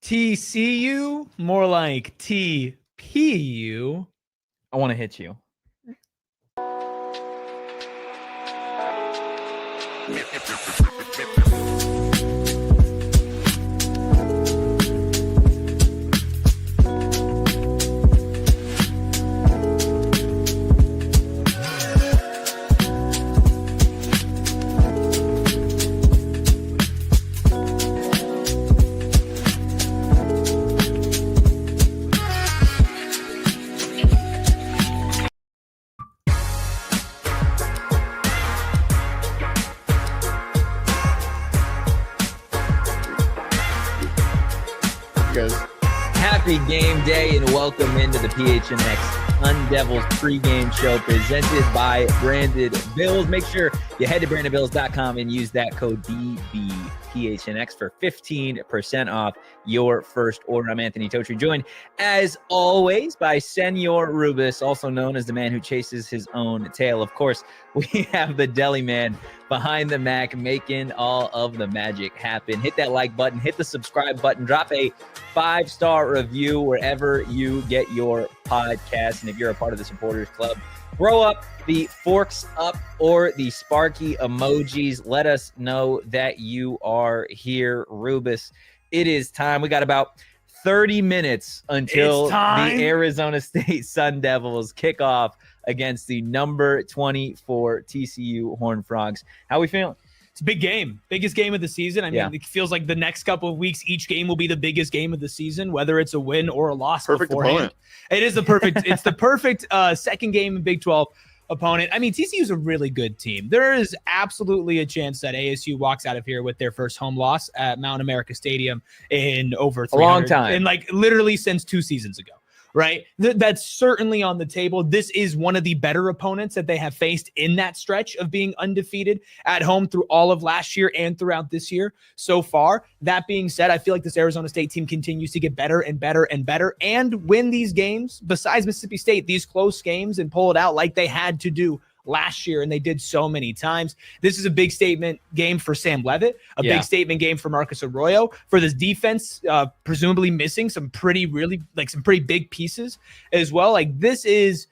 TCU, more like TPU. I want to hit you. Happy game day and welcome into the PHNX Sun Devils pregame show presented by Branded Bills. Make sure you head to brandedbills.com and use that code DBPHNX for 15% off your first order. I'm Anthony Totri, joined as always by Senor Rubis, also known as the man who chases his own tail. Of course, we have the deli man behind the Mac making all of the magic happen. Hit that like button, hit the subscribe button, drop a 5-star review wherever you get your podcast. And if you're a part of the supporters club, throw up the forks up or the sparky emojis. Let us know that you are here. Rubis, it is time. We got about 30 minutes until the Arizona State Sun Devils kick off against the number 24 TCU Horned Frogs. How are we feeling? It's a big game, biggest game of the season. I mean, It feels like the next couple of weeks, each game will be the biggest game of the season, whether it's a win or a loss. Perfect beforehand. opponent. It is the perfect. It's the perfect second game in Big 12 opponent. I mean, TCU is a really good team. There is absolutely a chance that ASU walks out of here with their first home loss at Mount America Stadium in over a long time, and like literally since 2 seasons ago. Right. That's certainly on the table. This is one of the better opponents that they have faced in that stretch of being undefeated at home through all of last year and throughout this year so far. That being said, I feel like this Arizona State team continues to get better and better and better and win these games besides Mississippi State, these close games, and pull it out like they had to do last year, and they did so many times. This is a big statement game for Sam Leavitt, big statement game for Marcus Arroyo, for this defense, presumably missing some pretty big pieces as well. Like, this is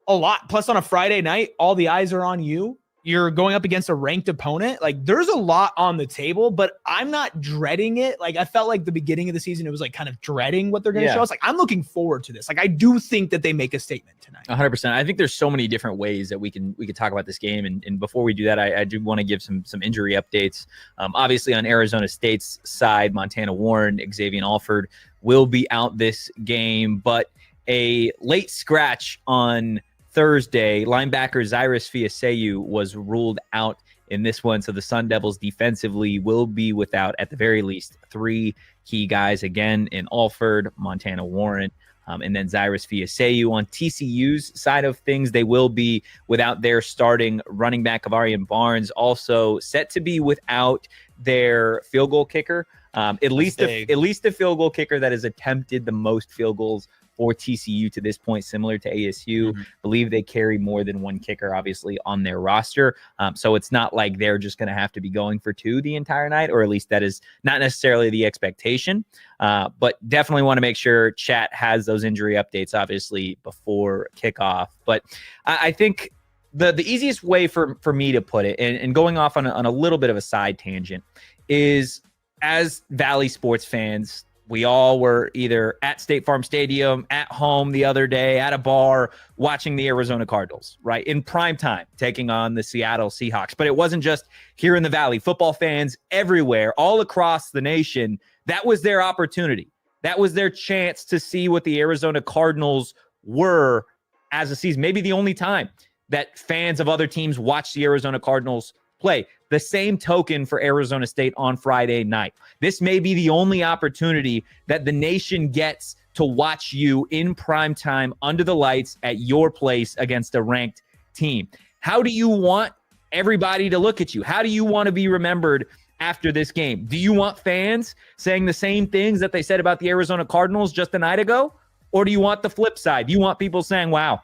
a lot. Plus, on a Friday night, all the eyes are on you. You're going up against a ranked opponent. Like, there's a lot on the table, but I'm not dreading it. Like, I felt like the beginning of the season, it was like kind of dreading what they're going to show us. Like, I'm looking forward to this. Like, I do think that they make a statement tonight. 100%. I think there's so many different ways that we can talk about this game. And before we do that, I do want to give some injury updates. Obviously, on Arizona State's side, Montana Warren, Xavier Alford will be out this game, but a late scratch on Thursday, linebacker Cyrus Fiaseyu was ruled out in this one. So the Sun Devils defensively will be without, at the very least, 3 key guys again in Alford, Montana Warren, and then Cyrus Fiaseyu. On TCU's side of things, they will be without their starting running back, Kavarian Barnes, also set to be without their field goal kicker. At least the field goal kicker that has attempted the most field goals for TCU to this point, similar to ASU. Believe they carry more than 1 kicker, obviously, on their roster. So it's not like they're just going to have to be going for 2 the entire night, or at least that is not necessarily the expectation. But definitely want to make sure chat has those injury updates, obviously, before kickoff. But I think the easiest way for me to put it, and going off on a little bit of a side tangent, is as Valley sports fans, we all were either at State Farm Stadium, at home the other day, at a bar, watching the Arizona Cardinals, right? In prime time, taking on the Seattle Seahawks. But it wasn't just here in the Valley. Football fans everywhere, all across the nation, that was their opportunity. That was their chance to see what the Arizona Cardinals were as a season. Maybe the only time that fans of other teams watched the Arizona Cardinals play. The same token for Arizona State on Friday night. This may be the only opportunity that the nation gets to watch you in prime time under the lights at your place against a ranked team. How do you want everybody to look at you? How do you want to be remembered after this game? Do you want fans saying the same things that they said about the Arizona Cardinals just a night ago? Or do you want the flip side? Do you want people saying, wow,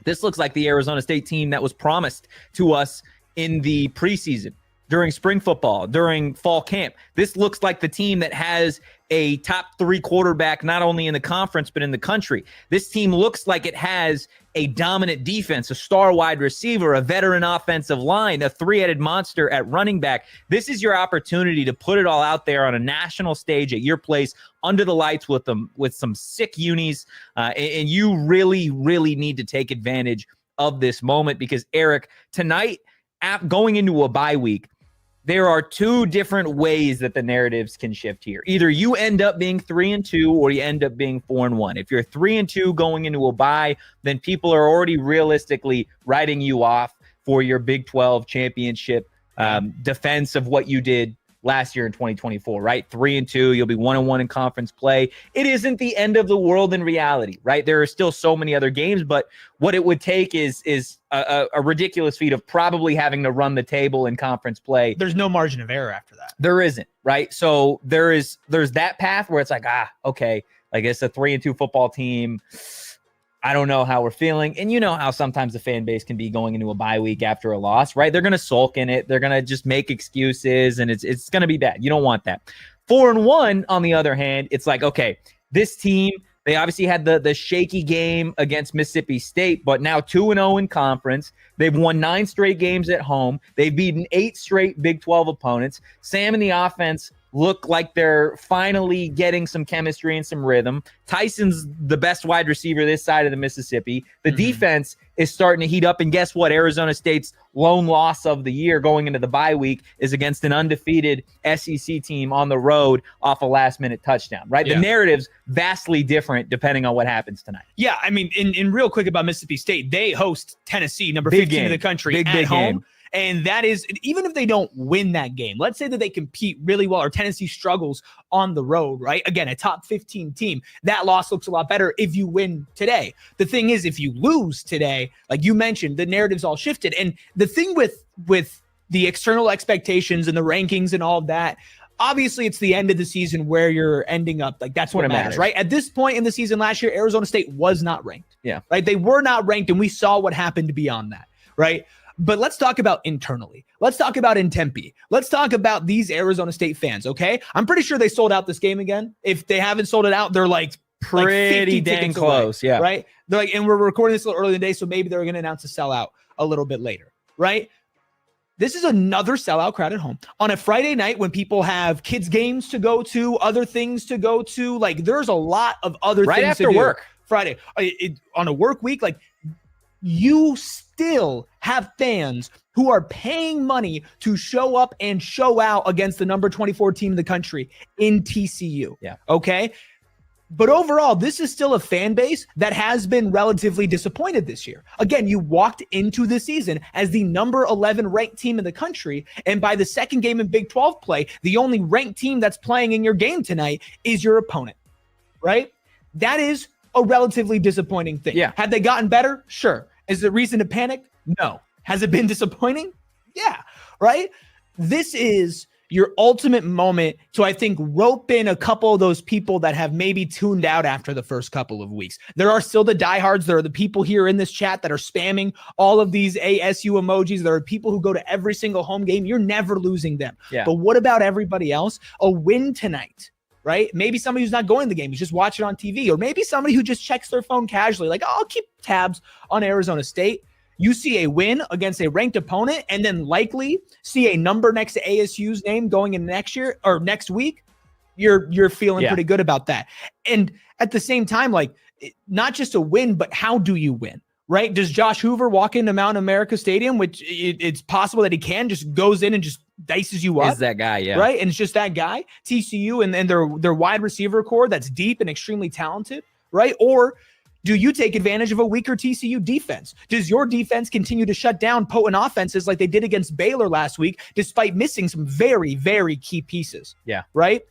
this looks like the Arizona State team that was promised to us in the preseason? during spring football, during fall camp. This looks like the team that has a top 3 quarterback, not only in the conference, but in the country. This team looks like it has a dominant defense, a star wide receiver, a veteran offensive line, a 3-headed monster at running back. This is your opportunity to put it all out there on a national stage at your place under the lights with some sick unis. And you really, really need to take advantage of this moment because, Erik, tonight, going into a bye week, there are 2 different ways that the narratives can shift here. Either you end up being 3-2 or you end up being 4-1. If you're 3-2 going into a bye, then people are already realistically writing you off for your Big 12 championship defense of what you did last year in 2024, right? 3-2, you'll be 1-1 in conference play. It isn't the end of the world in reality, right? There are still so many other games, but what it would take is a ridiculous feat of probably having to run the table in conference play. There's no margin of error after that. There isn't, right? So there's that path where it's like, okay, like it's a 3-2 football team. I don't know how we're feeling. And you know how sometimes the fan base can be going into a bye week after a loss, right? They're going to sulk in it. They're going to just make excuses, and it's going to be bad. You don't want that. 4-1, on the other hand, it's like, okay, this team, they obviously had the shaky game against Mississippi State, but now 2-0 in conference. They've won 9 straight games at home. They've beaten 8 straight Big 12 opponents. Sam and the offense look like they're finally getting some chemistry and some rhythm. Tyson's the best wide receiver this side of the Mississippi. The defense is starting to heat up. And guess what? Arizona State's lone loss of the year going into the bye week is against an undefeated SEC team on the road off a last-minute touchdown, right? Yeah. The narrative's vastly different depending on what happens tonight. Yeah, I mean, in real quick about Mississippi State, they host Tennessee, number 15 in the country, at home. Game. And that is, even if they don't win that game, let's say that they compete really well or Tennessee struggles on the road, right? Again, a top 15 team, that loss looks a lot better if you win today. The thing is, if you lose today, like you mentioned, the narrative's all shifted. And the thing with the external expectations and the rankings and all of that, obviously it's the end of the season where you're ending up. Like that's what matters, right? At this point in the season last year, Arizona State was not ranked. Yeah. Right? They were not ranked, and we saw what happened beyond that, right? But let's talk about internally. Let's talk about in Tempe. Let's talk about these Arizona State fans, okay? I'm pretty sure they sold out this game again. If they haven't sold it out, they're like pretty dang close, away, yeah. Right? They're like, and we're recording this a little early in the day, so maybe they're going to announce a sellout a little bit later, right? This is another sellout crowd at home on a Friday night when people have kids' games to go to, other things to go to. Like, there's a lot of other things after to do. work. Friday. On a work week, like, you still have fans who are paying money to show up and show out against the number 24 team in the country in TCU. Yeah. Okay. But overall, this is still a fan base that has been relatively disappointed this year. Again, you walked into the season as the number 11 ranked team in the country. And by the second game in Big 12 play, the only ranked team that's playing in your game tonight is your opponent, right? That is a relatively disappointing thing. Yeah. Had they gotten better? Sure. Is there reason to panic? No. Has it been disappointing? Yeah. Right? This is your ultimate moment to, I think, rope in a couple of those people that have maybe tuned out after the first couple of weeks. There are still the diehards. There are the people here in this chat that are spamming all of these ASU emojis. There are people who go to every single home game. You're never losing them. Yeah. But what about everybody else? A win tonight, right? Maybe somebody who's not going to the game, he's just watching on TV, or maybe somebody who just checks their phone casually, like, oh, I'll keep tabs on Arizona State. You see a win against a ranked opponent and then likely see a number next to ASU's name going in next year or next week, you're feeling pretty good about that. And at the same time, like, not just a win, but how do you win? Right? Does Josh Hoover walk into Mount America Stadium, which it's possible that he can, just goes in and just dices you up? Is that guy, yeah. Right? And it's just that guy, TCU, and their wide receiver core that's deep and extremely talented, right? Or do you take advantage of a weaker TCU defense? Does your defense continue to shut down potent offenses like they did against Baylor last week, despite missing some very, very key pieces? Yeah. Right?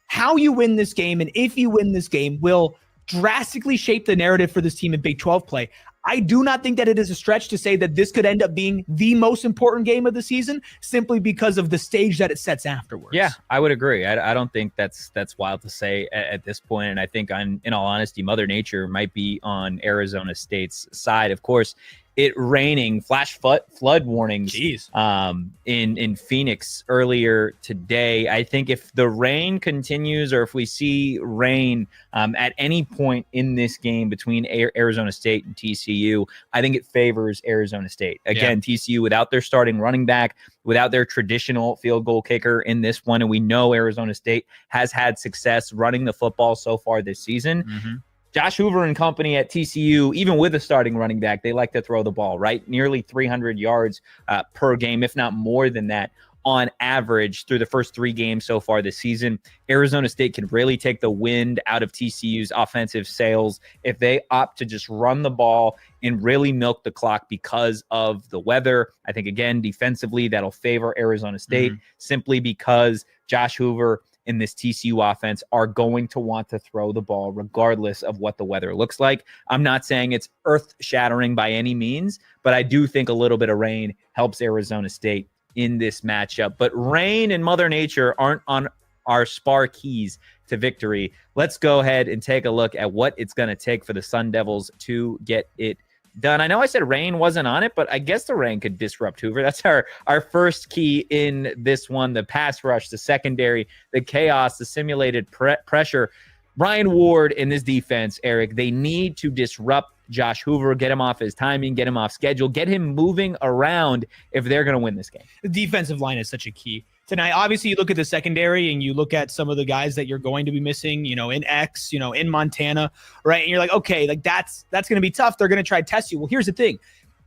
How you win this game, and if you win this game, will drastically shape the narrative for this team in Big 12 play. I do not think that it is a stretch to say that this could end up being the most important game of the season simply because of the stage that it sets afterwards. Yeah, I would agree. I don't think that's wild to say at this point. And I think, in all honesty, Mother Nature might be on Arizona State's side. Of course, it raining, flash flood warnings Jeez. In Phoenix earlier today. I think if the rain continues, or if we see rain at any point in this game between Arizona State and TCU, I think it favors Arizona State. Again, TCU without their starting running back, without their traditional field goal kicker in this one, and we know Arizona State has had success running the football so far this season. Josh Hoover and company at TCU, even with a starting running back, they like to throw the ball, right? Nearly 300 yards per game, if not more than that, on average through the first 3 games so far this season. Arizona State can really take the wind out of TCU's offensive sails if they opt to just run the ball and really milk the clock because of the weather. I think, again, defensively, that'll favor Arizona State simply because Josh Hoover in this TCU offense are going to want to throw the ball regardless of what the weather looks like. I'm not saying it's earth-shattering by any means, but I do think a little bit of rain helps Arizona State in this matchup. But rain and Mother Nature aren't on our spar keys to victory. Let's go ahead and take a look at what it's going to take for the Sun Devils to get it done. I know I said rain wasn't on it, but I guess the rain could disrupt Hoover. That's our first key in this one: the pass rush, the secondary, the chaos, the simulated pressure. Brian Ward in this defense, Erik, they need to disrupt Josh Hoover, get him off his timing, get him off schedule, get him moving around if they're going to win this game. The defensive line is such a key tonight. Obviously, you look at the secondary and you look at some of the guys that you're going to be missing, in X, in Montana, right? And you're like, okay, like that's going to be tough. They're going to try to test you. Well, here's the thing.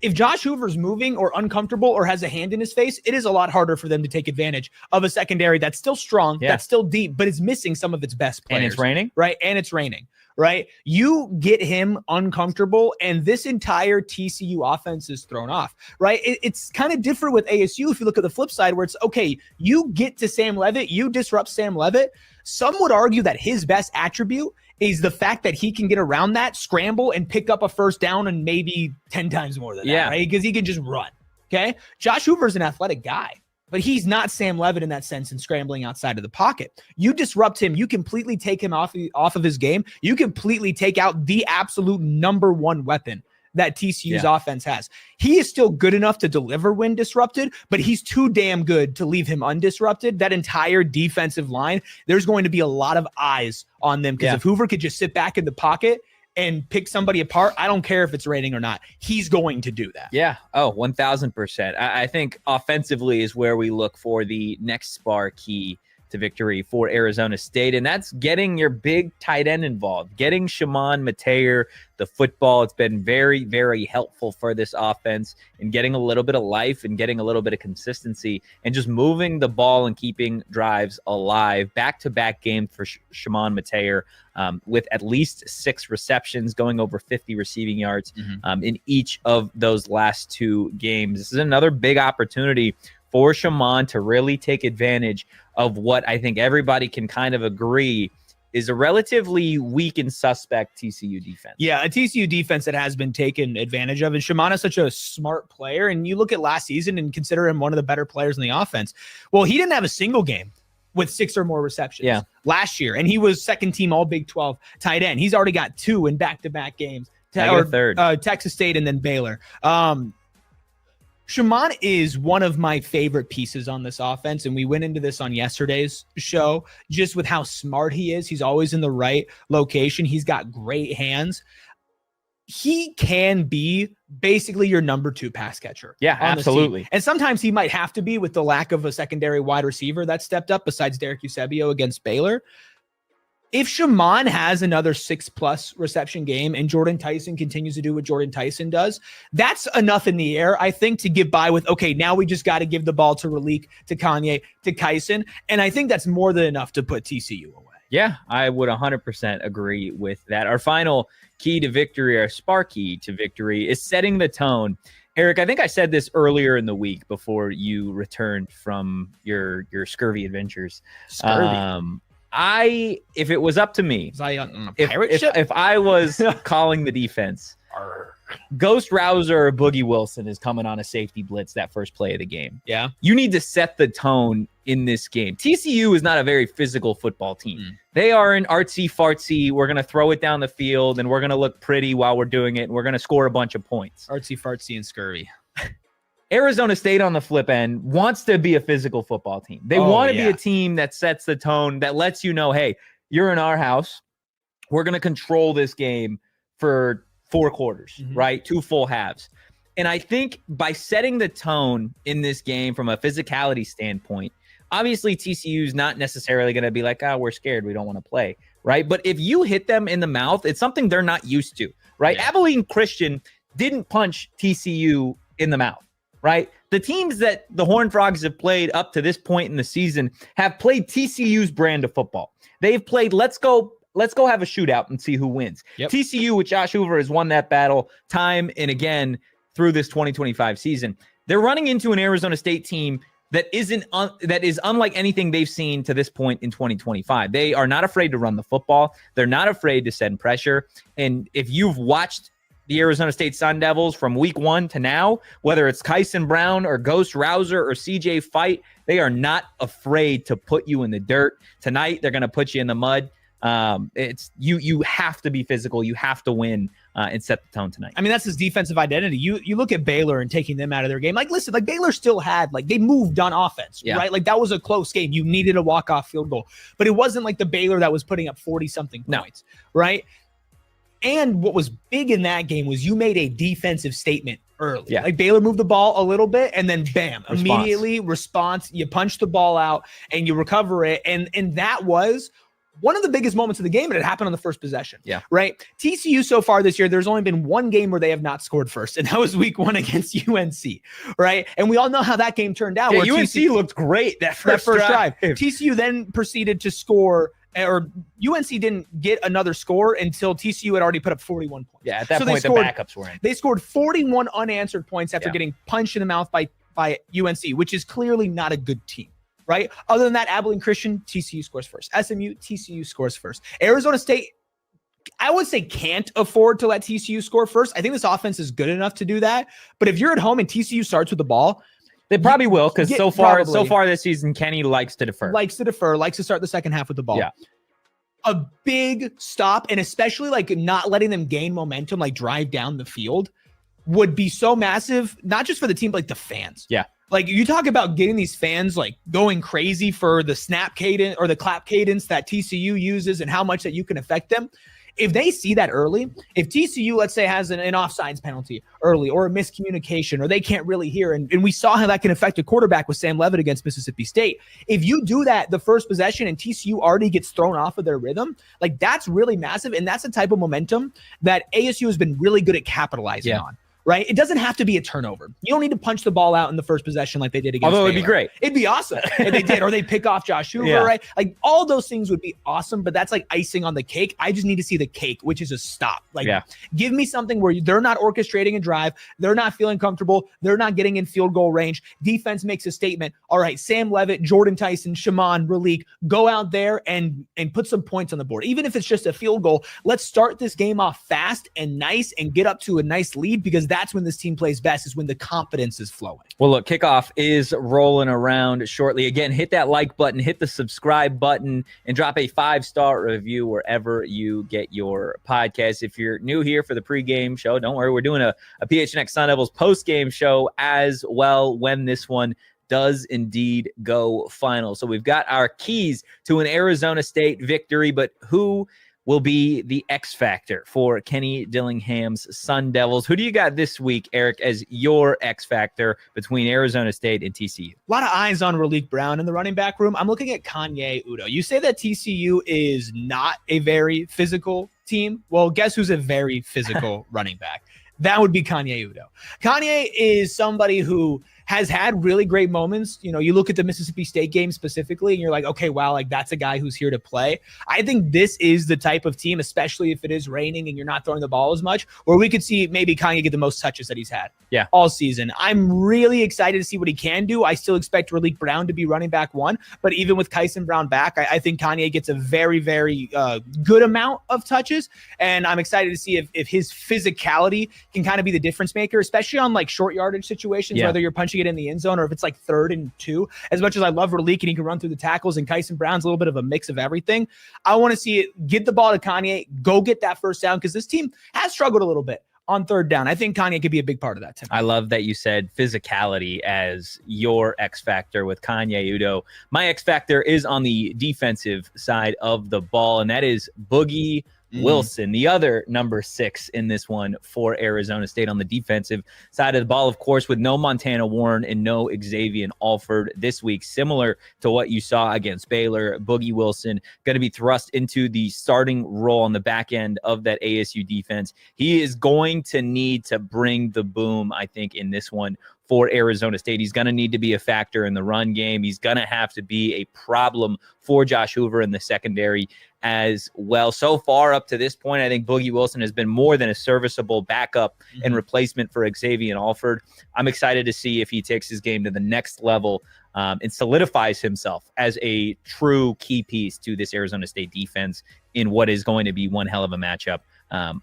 If Josh Hoover's moving or uncomfortable or has a hand in his face, it is a lot harder for them to take advantage of a secondary that's still strong, that's still deep, but is missing some of its best players. And it's raining. Right? And it's raining. Right? You get him uncomfortable, and this entire TCU offense is thrown off. Right? It's kind of different with ASU if you look at the flip side, where it's, okay, you get to Sam Leavitt, you disrupt Sam Leavitt. Some would argue that his best attribute is the fact that he can get around that, scramble, and pick up a first down and maybe 10 times more than that, right? Because he can just run, okay? Josh Hoover's an athletic guy, but he's not Sam Leavitt in that sense in scrambling outside of the pocket. You disrupt him, you completely take him off of his game. You completely take out the absolute number one weapon that TCU's offense has. He is still good enough to deliver when disrupted, but he's too damn good to leave him undisrupted. That entire defensive line, there's going to be a lot of eyes on them, because if Hoover could just sit back in the pocket and pick somebody apart, I don't care if it's raining or not, he's going to do that. Yeah. Oh, 1,000%. I think offensively is where we look for the next spar key to victory for Arizona State, and that's getting your big tight end involved, getting Shimon Mateer the football. It's been very, very helpful for this offense in getting a little bit of life and getting a little bit of consistency and just moving the ball and keeping drives alive. Back-to-back game for Shimon Mateer with at least 6 receptions, going over 50 receiving yards in each of those last 2 games. This is another big opportunity for Shimon to really take advantage of what I think everybody can kind of agree is a relatively weak and suspect TCU defense. Yeah, a TCU defense that has been taken advantage of. And Shimon is such a smart player. And you look at last season and consider him one of the better players in the offense. Well, he didn't have a single game with 6 or more receptions last year. And he was second team all Big 12 tight end. He's already got 2 in back-to-back games. Texas State and then Baylor. Shimon is one of my favorite pieces on this offense, and we went into this on yesterday's show just with how smart he is. He's always in the right location. He's got great hands. He can be basically your number 2 pass catcher. Yeah, absolutely. And sometimes he might have to be with the lack of a secondary wide receiver that stepped up besides Derek Eusebio against Baylor. If Shimon has another 6+ reception game and Jordyn Tyson continues to do what Jordyn Tyson does, that's enough in the air, I think, to get by with, okay, now we just got to give the ball to Raleek, to Kanye, to Kyson. And I think that's more than enough to put TCU away. Yeah, I would 100% agree with that. Our final key to victory, our spark key to victory, is setting the tone. Erik, I think I said this earlier in the week before you returned from your scurvy adventures. If it was up to me, was I on a pirate ship? If I was calling the defense, Ghost Rouser or Boogie Wilson is coming on a safety blitz that first play of the game. Yeah. You need to set the tone in this game. TCU is not a very physical football team. They are an artsy-fartsy, we're going to throw it down the field, and we're going to look pretty while we're doing it, and we're going to score a bunch of points. Artsy-fartsy and scurvy. Arizona State on the flip end wants to be a physical football team. They want to be a team that sets the tone, that lets you know, hey, you're in our house. We're going to control this game for 4 quarters, right? 2 full halves. And I think by setting the tone in this game from a physicality standpoint, obviously TCU is not necessarily going to be like, we're scared, we don't want to play, right? But if you hit them in the mouth, it's something they're not used to, right? Yeah. Abilene Christian didn't punch TCU in the mouth, right? The teams that the Horned Frogs have played up to this point in the season have played TCU's brand of football. They've played, let's go have a shootout and see who wins. Yep. TCU with Josh Hoover has won that battle time and again through this 2025 season. They're running into an Arizona State team that is unlike anything they've seen to this point in 2025. They are not afraid to run the football. They're not afraid to send pressure. And if you've watched the Arizona State Sun Devils from week 1 to now, whether it's Kyson Brown or Ghost Rouser or CJ Fight, they are not afraid to put you in the dirt. Tonight, they're going to put you in the mud. It's you have to be physical. You have to win and set the tone tonight. I mean, that's his defensive identity. You look at Baylor and taking them out of their game. Like, listen, like Baylor still had, like, they moved on offense, right? Like, that was a close game. You needed a walk-off field goal. But it wasn't like the Baylor that was putting up 40-something points, right? And what was big in that game was you made a defensive statement early. Yeah. Like, Baylor moved the ball a little bit, and then bam, immediately response. You punch the ball out, and you recover it. And that was one of the biggest moments of the game, and it happened on the first possession. Yeah. Right? TCU so far this year, there's only been one game where they have not scored first, and that was week 1 against UNC. Right? And we all know how that game turned out. Yeah, UNC looked great that first drive. TCU then proceeded to score, or UNC didn't get another score until TCU had already put up 41 points. Yeah, at that point, the backups were in. They scored 41 unanswered points after getting punched in the mouth by UNC, which is clearly not a good team. Right? Other than that, Abilene Christian, TCU scores first. SMU, TCU scores first. Arizona State, I would say, can't afford to let TCU score first. I think this offense is good enough to do that. But if you're at home and TCU starts with the ball, they probably will, because so far this season, Kenny likes to defer. Likes to start the second half with the ball. Yeah. A big stop, and especially like not letting them gain momentum, like drive down the field, would be so massive, not just for the team, but like the fans. Yeah. Like, you talk about getting these fans like going crazy for the snap cadence or the clap cadence that TCU uses and how much that you can affect them. If they see that early, if TCU, let's say, has an offsides penalty early or a miscommunication, or they can't really hear, and we saw how that can affect a quarterback with Sam Leavitt against Mississippi State. If you do that the first possession and TCU already gets thrown off of their rhythm, like, that's really massive. And that's the type of momentum that ASU has been really good at capitalizing on. Right? It doesn't have to be a turnover. You don't need to punch the ball out in the first possession like they did against Although Baylor. It'd be great. It'd be awesome if they did, or they pick off Josh Hoover, right? Like, all those things would be awesome, but that's like icing on the cake. I just need to see the cake, which is a stop. Like, give me something where they're not orchestrating a drive, they're not feeling comfortable, they're not getting in field goal range. Defense makes a statement. All right, Sam Leavitt, Jordyn Tyson, Shaman, Ralik, go out there and put some points on the board. Even if it's just a field goal, let's start this game off fast and nice and get up to a nice lead, because that's when this team plays best, is when the confidence is flowing. Well, look, kickoff is rolling around shortly. Again, hit that like button, hit the subscribe button, and drop a 5-star review wherever you get your podcast. If you're new here for the pregame show, don't worry, we're doing a PHNX Sun Devils postgame show as well when this one does indeed go final. So we've got our keys to an Arizona State victory, but who will be the X factor for Kenny Dillingham's Sun Devils? Who do you got this week, Erik, as your X factor between Arizona State and TCU? A lot of eyes on Ralik Brown in the running back room. I'm looking at Kanye Udo. You say that TCU is not a very physical team. Well, guess who's a very physical running back? That would be Kanye Udo. Kanye is somebody who has had really great moments. You know, you look at the Mississippi State game specifically, and you're like, okay, wow, like, that's a guy who's here to play. I think this is the type of team, especially if it is raining and you're not throwing the ball as much, where we could see maybe Kanye get the most touches that he's had all season. I'm really excited to see what he can do. I still expect Ralik Brown to be running back 1, but even with Kyson Brown back, I think Kanye gets a very, very good amount of touches, and I'm excited to see if his physicality can kind of be the difference maker, especially on like short yardage situations, whether you're punching it in the end zone, or if it's like 3rd and 2, as much as I love Raleek and he can run through the tackles and Kyson Brown's a little bit of a mix of everything, I want to see it get the ball to Kanye, go get that first down, because this team has struggled a little bit on 3rd down. I think Kanye could be a big part of that tonight. I love that you said physicality as your X factor with Kanye Udoh. My X factor is on the defensive side of the ball, and that is Boogie Wilson, the other number 6 in this one for Arizona State on the defensive side of the ball, of course, with no Montana Warren and no Xavier Alford this week, similar to what you saw against Baylor. Boogie Wilson going to be thrust into the starting role on the back end of that ASU defense. He is going to need to bring the boom, I think, in this one for Arizona State. He's going to need to be a factor in the run game. He's going to have to be a problem for Josh Hoover in the secondary as well. So far up to this point, I think Boogie Wilson has been more than a serviceable backup and replacement for Xavier Alford. I'm excited to see if he takes his game to the next level and solidifies himself as a true key piece to this Arizona State defense in what is going to be one hell of a matchup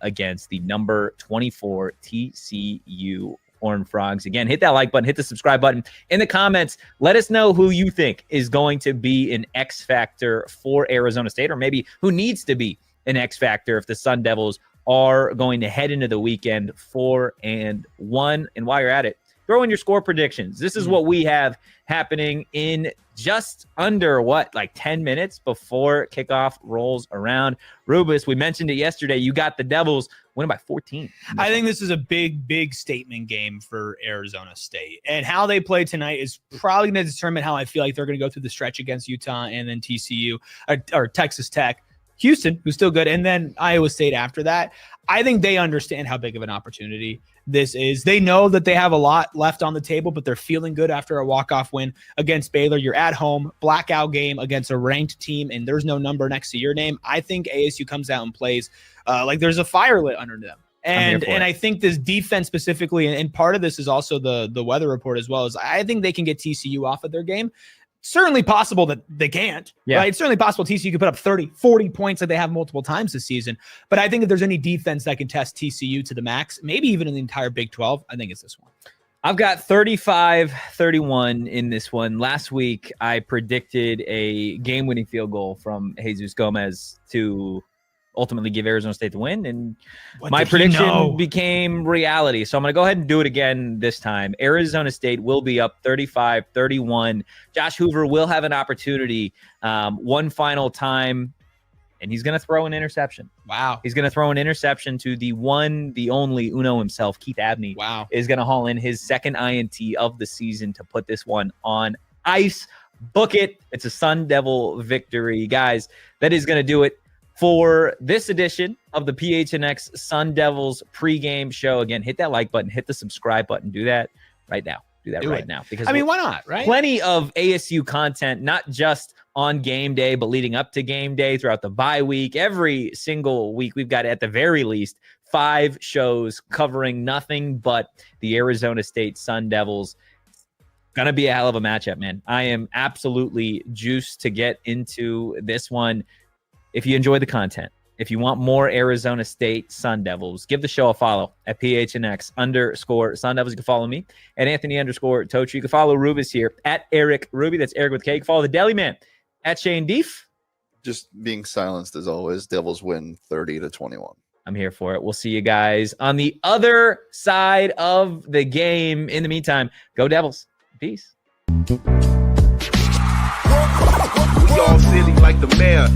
against the number 24 TCU Horned Frogs. Again, hit that like button, hit the subscribe button. In the comments, let us know who you think is going to be an X factor for Arizona State, or maybe who needs to be an X factor if the Sun Devils are going to head into the weekend 4-1. And while you're at it, throw in your score predictions. This is what we have happening in just under 10 minutes before kickoff rolls around. Rubus, we mentioned it yesterday. You got the Devils winning by 14. I think this is a big statement game for Arizona State. And how they play tonight is probably going to determine how I feel like they're going to go through the stretch against Utah and then TCU or Texas Tech. Houston, who's still good, and then Iowa State after that. I think they understand how big of an opportunity this is. They know that they have a lot left on the table, but they're feeling good after a walk-off win against Baylor. You're at home, blackout game against a ranked team, and there's no number next to your name. I think ASU comes out and plays like there's a fire lit under them. And I think this defense specifically, and part of this is also the weather report as well, is I think they can get TCU off of their game. Certainly possible that they can't, right? It's certainly possible TCU could put up 30, 40 points that they have multiple times this season. But I think if there's any defense that can test TCU to the max, maybe even in the entire Big 12, I think it's this one. I've got 35-31 in this one. Last week, I predicted a game-winning field goal from Jesus Gomez to ultimately give Arizona State the win, and my prediction became reality. So I'm going to go ahead and do it again this time. Arizona State will be up 35-31. Josh Hoover will have an opportunity one final time, and he's going to throw an interception. Wow. He's going to throw an interception to the one, the only Uno himself, Keith Abney. Wow. Is going to haul in his second INT of the season to put this one on ice. Book it. It's a Sun Devil victory. Guys, that is going to do it for this edition of the PHNX Sun Devils pregame show. Again, hit that like button, hit the subscribe button. Do that right now. Do that right now. Because why not, right? Plenty of ASU content, not just on game day, but leading up to game day throughout the bye week. Every single week, we've got at the very least 5 shows covering nothing but the Arizona State Sun Devils. Gonna be a hell of a matchup, man. I am absolutely juiced to get into this one. If you enjoy the content, if you want more Arizona State Sun Devils, give the show a follow at PHNX_Sun Devils. You can follow me at Anthony_Totri. You can follow Rubus here at Erik Ruby. That's Erik with K. You can follow the Deli Man at Shane Dief. Just being silenced as always. Devils win 30-21. I'm here for it. We'll see you guys on the other side of the game. In the meantime, go Devils. Peace. We all silly like the mayor.